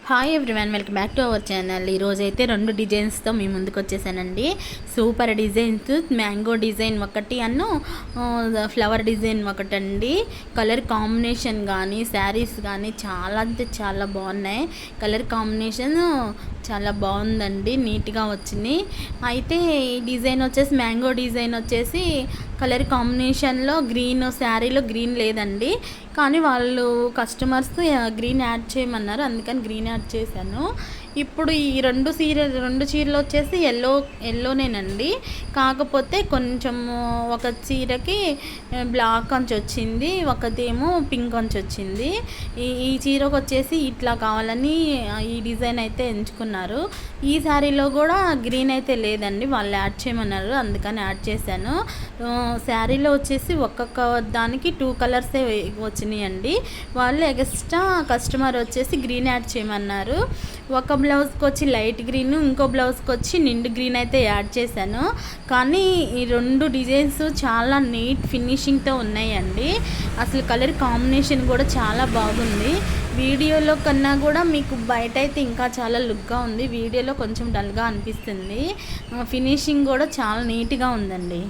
Hi everyone, welcome back to our channel. ఈరోజైతే 2 డిజైన్స్తో మీ ముందుకు వచ్చేసానండి. సూపర్ డిజైన్స్, మ్యాంగో డిజైన్ ఒకటి ఫ్లవర్ డిజైన్ ఒకటండి. కలర్ కాంబినేషన్ కానీ శారీస్ కానీ చాలా అంటే చాలా బాగున్నాయి. కలర్ కాంబినేషన్ చాలా బాగుందండి, నీట్గా వచ్చింది. అయితే ఈ డిజైన్ వచ్చేసి మ్యాంగో డిజైన్ వచ్చేసి కలర్ కాంబినేషన్లో గ్రీన్, శారీలో గ్రీన్ లేదండి, కానీ వాళ్ళు కస్టమర్స్ గ్రీన్ యాడ్ చేయమన్నారు, అందుకని గ్రీన్ యాడ్ చేశాను. ఇప్పుడు ఈ రెండు చీరలు వచ్చేసి ఎల్లోనేనండి, కాకపోతే కొంచెం ఒక చీరకి బ్లాక్ అంచు వచ్చింది, ఒకటేమో పింక్ అంచు వచ్చింది. ఈ చీరకు వచ్చేసి ఇట్లా కావాలని ఈ డిజైన్ అయితే ఎంచుకున్నారు. ఈ శారీలో కూడా గ్రీన్ అయితే లేదండి, వాళ్ళు యాడ్ చేయమన్నారు, అందుకని యాడ్ చేశాను. శారీలో వచ్చేసి ఒక్కొక్క దానికి 2 కలర్సే వచ్చినాయండి. వాళ్ళు ఎక్స్ట్రా కస్టమర్ వచ్చేసి గ్రీన్ యాడ్ చేయమన్నారు. ఒక బ్లౌజ్కి వచ్చి లైట్ గ్రీన్, ఇంకో బ్లౌజ్కి వచ్చి నిండు గ్రీన్ అయితే యాడ్ చేశాను. కానీ ఈ 2 డిజైన్స్ చాలా నీట్ ఫినిషింగ్తో ఉన్నాయండి. అసలు కలర్ కాంబినేషన్ కూడా చాలా బాగుంది. వీడియోలో కన్నా కూడా మీకు బయట అయితే ఇంకా చాలా లుక్గా ఉంది, వీడియోలో కొంచెం డల్గా అనిపిస్తుంది. ఫినిషింగ్ కూడా చాలా నీట్గా ఉందండి.